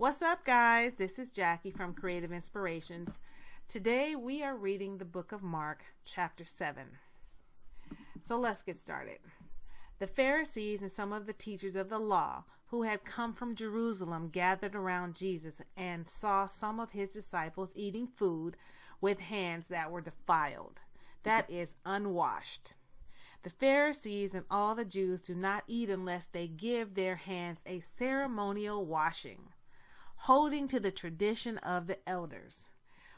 What's up, guys? This is Jackie from Creative Inspirations. Today we are reading the book of Mark, chapter 7. So let's get started. The Pharisees and some of the teachers of the law who had come from Jerusalem gathered around Jesus and saw some of his disciples eating food with hands that were defiled, that is, unwashed. The Pharisees and all the Jews do not eat unless they give their hands a ceremonial washing, holding to the tradition of the elders.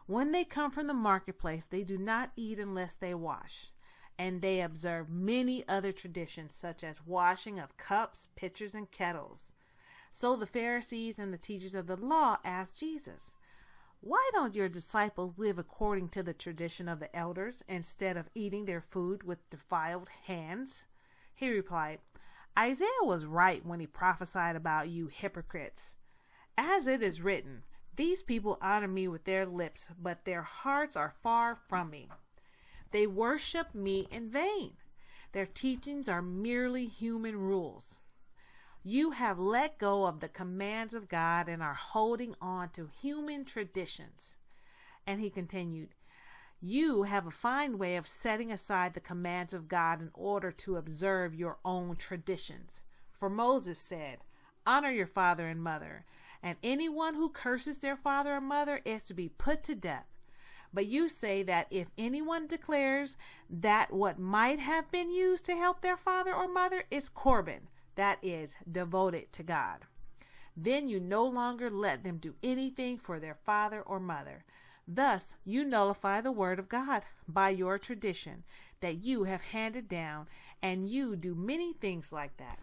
When they come from the marketplace, they do not eat unless they wash, and they observe many other traditions, such as washing of cups, pitchers, and kettles. So the Pharisees and the teachers of the law asked Jesus, "Why don't your disciples live according to the tradition of the elders instead of eating their food with defiled hands?" He replied, "Isaiah was right when he prophesied about you hypocrites. As it is written, these people honor me with their lips, but their hearts are far from me. They worship me in vain. Their teachings are merely human rules. You have let go of the commands of God and are holding on to human traditions." And he continued, "You have a fine way of setting aside the commands of God in order to observe your own traditions. For Moses said, 'Honor your father and mother,' and anyone who curses their father or mother is to be put to death. But you say that if anyone declares that what might have been used to help their father or mother is Corban, that is, devoted to God, then you no longer let them do anything for their father or mother. Thus you nullify the word of God by your tradition that you have handed down, and you do many things like that."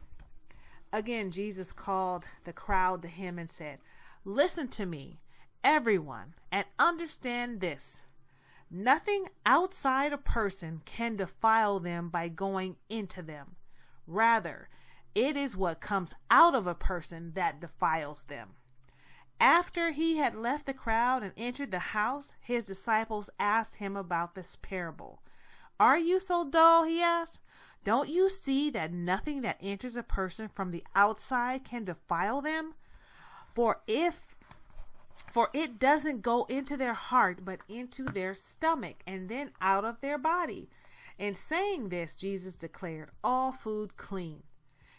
Again, Jesus called the crowd to him and said, "Listen to me, everyone, and understand this. Nothing outside a person can defile them by going into them. Rather, it is what comes out of a person that defiles them." After he had left the crowd and entered the house, his disciples asked him about this parable. "Are you so dull?" he asked. "Don't you see that nothing that enters a person from the outside can defile them? For it doesn't go into their heart, but into their stomach, and then out of their body." In saying this, Jesus declared all food clean.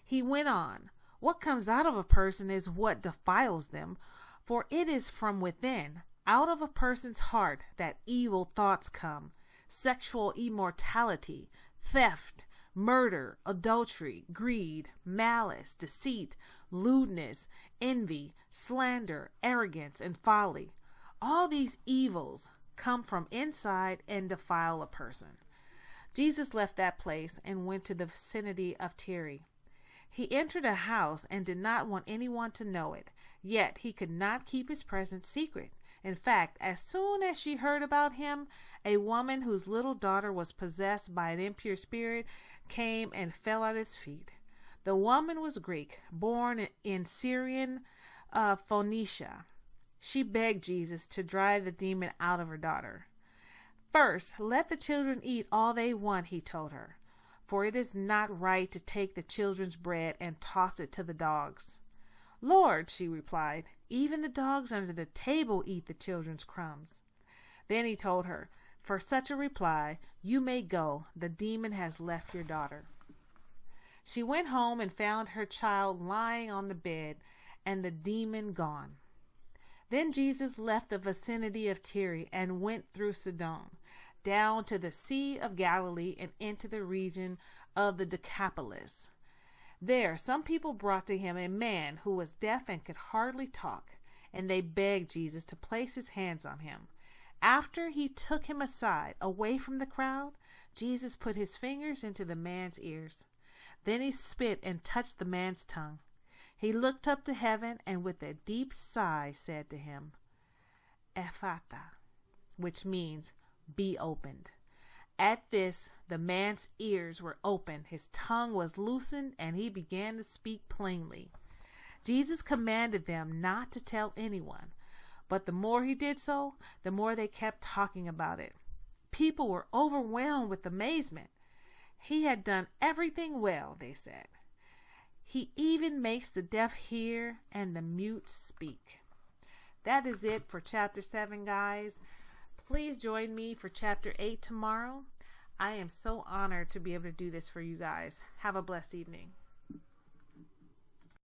He went on, "What comes out of a person is what defiles them, for it is from within, out of a person's heart, that evil thoughts come: sexual immorality, theft, murder, adultery, greed, malice, deceit, lewdness, envy, slander, arrogance, and folly. All these evils come from inside and defile a person." Jesus left that place and went to the vicinity of Tyre. He entered a house and did not want anyone to know it, yet he could not keep his presence secret. In fact, as soon as she heard about him, a woman whose little daughter was possessed by an impure spirit came and fell at his feet. The woman was Greek, born in Syrian Phoenicia. She begged Jesus to drive the demon out of her daughter. "First, let the children eat all they want," he told her, "for it is not right to take the children's bread and toss it to the dogs." "Lord," she replied, "even the dogs under the table eat the children's crumbs." Then he told her, "For such a reply, you may go. The demon has left your daughter." She went home and found her child lying on the bed and the demon gone. Then Jesus left the vicinity of Tyre and went through Sidon, down to the Sea of Galilee and into the region of the Decapolis. There some people brought to him a man who was deaf and could hardly talk, and they begged Jesus to place his hands on him. After he took him aside, away from the crowd, Jesus put his fingers into the man's ears. Then he spit and touched the man's tongue. He looked up to heaven and with a deep sigh said to him, "Ephphatha," which means, "be opened." At this, the man's ears were opened, his tongue was loosened, and he began to speak plainly. Jesus commanded them not to tell anyone, but the more he did so, the more they kept talking about it. People were overwhelmed with amazement. He had done everything well, they said. He even makes the deaf hear and the mute speak. that is it for chapter 7, guys. Please join me for chapter 8 tomorrow. I am so honored to be able to do this for you guys. Have a blessed evening.